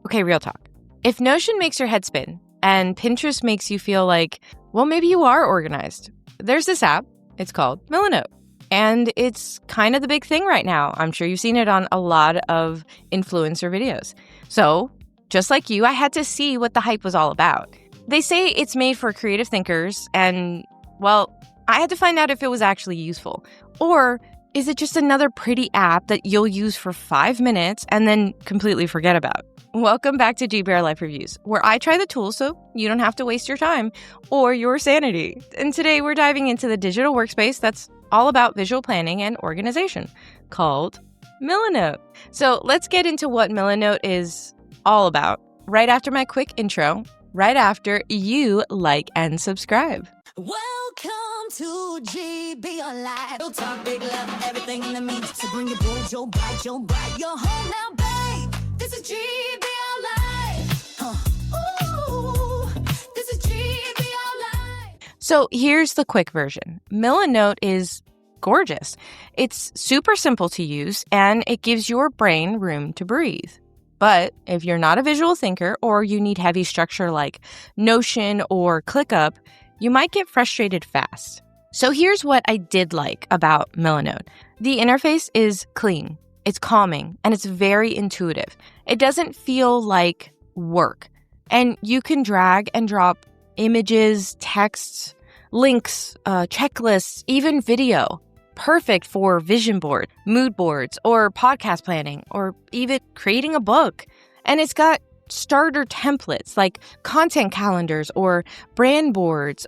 Okay, real talk. If Notion makes your head spin and Pinterest makes you feel like, well, maybe you are organized, there's this app. It's called Milanote. And it's kind of the big thing right now. I'm sure you've seen it on a lot of influencer videos. So, just like you, I had to see what the hype was all about. They say it's made for creative thinkers, and, well, I had to find out if it was actually useful. Or is it just another pretty app that you'll use for 5 minutes and then completely forget about? Welcome back to GBRLIFE Reviews, where I try the tools so you don't have to waste your time or your sanity. And today we're diving into the digital workspace that's all about visual planning and organization, called Milanote. So let's get into what Milanote is all about right after my quick intro, right after you like and subscribe. Welcome to GBRLIFE. We'll talk big love, everything in the mix. So bring your boys, your bite, your home now, babe. This is GBRLIFE. Ooh, this is GBRLIFE. So here's the quick version. Milanote is gorgeous. It's super simple to use, and it gives your brain room to breathe. But if you're not a visual thinker or you need heavy structure like Notion or ClickUp, you might get frustrated fast. So here's what I did like about Milanote. The interface is clean, it's calming, and it's very intuitive. It doesn't feel like work. And you can drag and drop images, texts, links, checklists, even video. Perfect for vision board, mood boards, or podcast planning, or even creating a book. And it's got starter templates like content calendars or brand boards,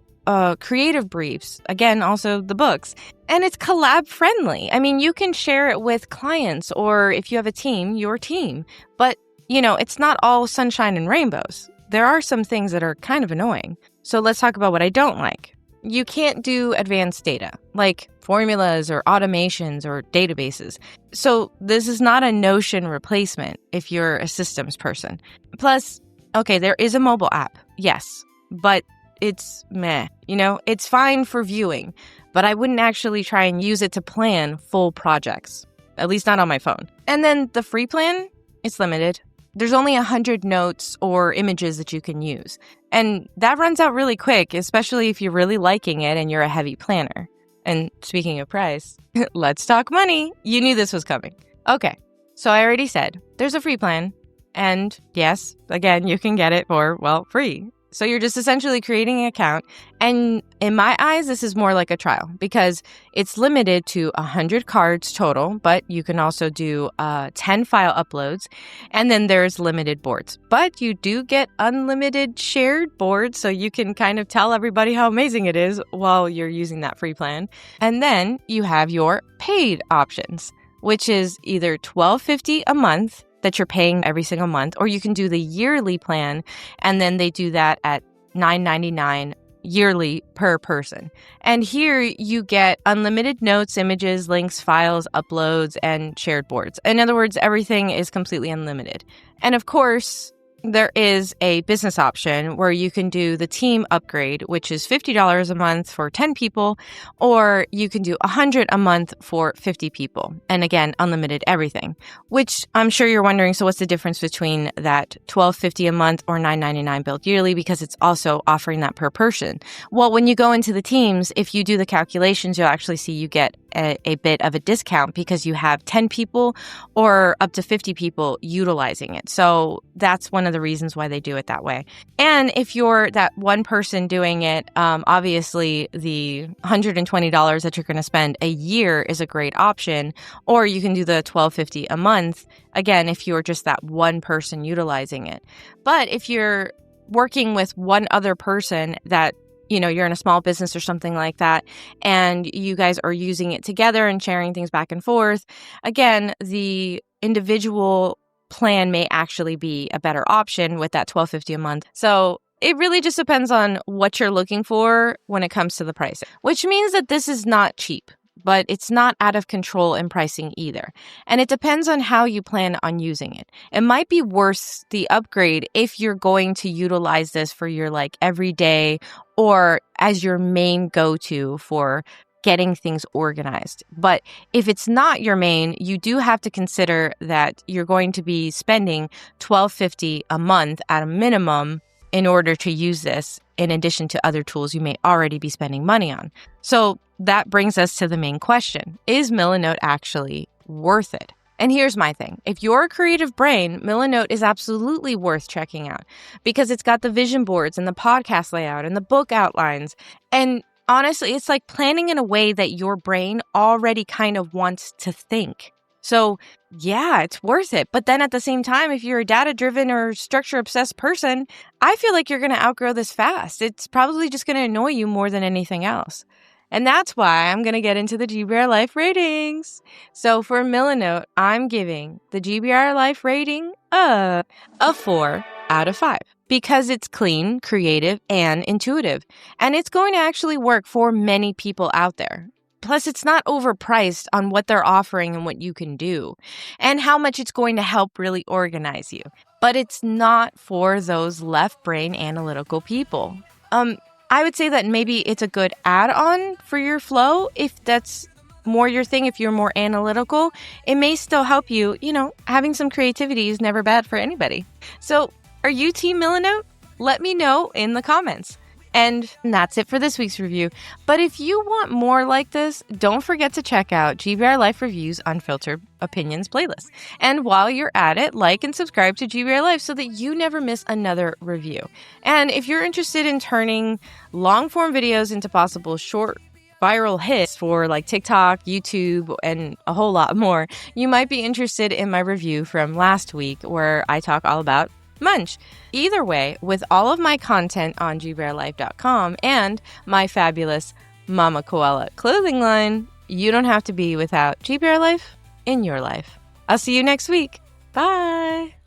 creative briefs, again, also the books. And it's collab friendly. I mean, you can share it with clients or if you have a team, your team. But, it's not all sunshine and rainbows. There are some things that are kind of annoying. So let's talk about what I don't like. You can't do advanced data like formulas or automations or databases. So this is not a Notion replacement if you're a systems person. Plus, okay, there is a mobile app, yes, but it's meh. It's fine for viewing, but I wouldn't actually try and use it to plan full projects, at least not on my phone. And then the free plan, it's limited. There's only 100 notes or images that you can use. And that runs out really quick, especially if you're really liking it and you're a heavy planner. And speaking of price, let's talk money. You knew this was coming. Okay, so I already said there's a free plan. And yes, again, you can get it for, free. So you're just essentially creating an account. And in my eyes, this is more like a trial because it's limited to 100 cards total, but you can also do 10 file uploads. And then there's limited boards. But you do get unlimited shared boards, so you can kind of tell everybody how amazing it is while you're using that free plan. And then you have your paid options, which is either $12.50 a month that you're paying every single month, or you can do the yearly plan, and then they do that at $9.99 yearly per person. And here you get unlimited notes, images, links, files, uploads, and shared boards. In other words, everything is completely unlimited. And of course, there is a business option where you can do the team upgrade, which is $50 a month for 10 people, or you can do $100 a month for 50 people. And again, unlimited everything, which I'm sure you're wondering, so what's the difference between that $12.50 a month or $9.99 billed yearly? Because it's also offering that per person. Well, when you go into the teams, if you do the calculations, you'll actually see you get a bit of a discount because you have 10 people or up to 50 people utilizing it. So that's one of the reasons why they do it that way. And if you're that one person doing it, obviously the $120 that you're going to spend a year is a great option. Or you can do the $12.50 a month, again, if you're just that one person utilizing it. But if you're working with one other person that you're in a small business or something like that, and you guys are using it together and sharing things back and forth, again, the individual plan may actually be a better option with that $12.50 a month. So it really just depends on what you're looking for when it comes to the price, which means that this is not cheap, but it's not out of control in pricing either. And it depends on how you plan on using it. It might be worth the upgrade if you're going to utilize this for your everyday or as your main go-to for getting things organized. But if it's not your main, you do have to consider that you're going to be spending $12.50 a month at a minimum in order to use this, in addition to other tools you may already be spending money on. So that brings us to the main question. Is Milanote actually worth it? And here's my thing. If you're a creative brain, Milanote is absolutely worth checking out because it's got the vision boards and the podcast layout and the book outlines. And honestly, it's like planning in a way that your brain already kind of wants to think. So yeah, it's worth it. But then at the same time, if you're a data-driven or structure-obsessed person, I feel like you're going to outgrow this fast. It's probably just going to annoy you more than anything else. And that's why I'm going to get into the GBRLIFE ratings. So for Milanote, I'm giving the GBRLIFE rating a 4 out of 5 because it's clean, creative, and intuitive. And it's going to actually work for many people out there. Plus, it's not overpriced on what they're offering and what you can do and how much it's going to help really organize you. But it's not for those left brain analytical people. I would say that maybe it's a good add-on for your flow if that's more your thing, if you're more analytical. It may still help you. Having some creativity is never bad for anybody. So are you Team Milanote? Let me know in the comments. And that's it for this week's review. But if you want more like this, don't forget to check out GBRLIFE Review's Unfiltered Opinions playlist. And while you're at it, like and subscribe to GBRLIFE so that you never miss another review. And if you're interested in turning long-form videos into possible short viral hits for like TikTok, YouTube, and a whole lot more, you might be interested in my review from last week where I talk all about Munch. Either way, with all of my content on GBRLIFE.com and my fabulous Mama Koala clothing line, you don't have to be without GBRLIFE in your life. I'll see you next week. Bye!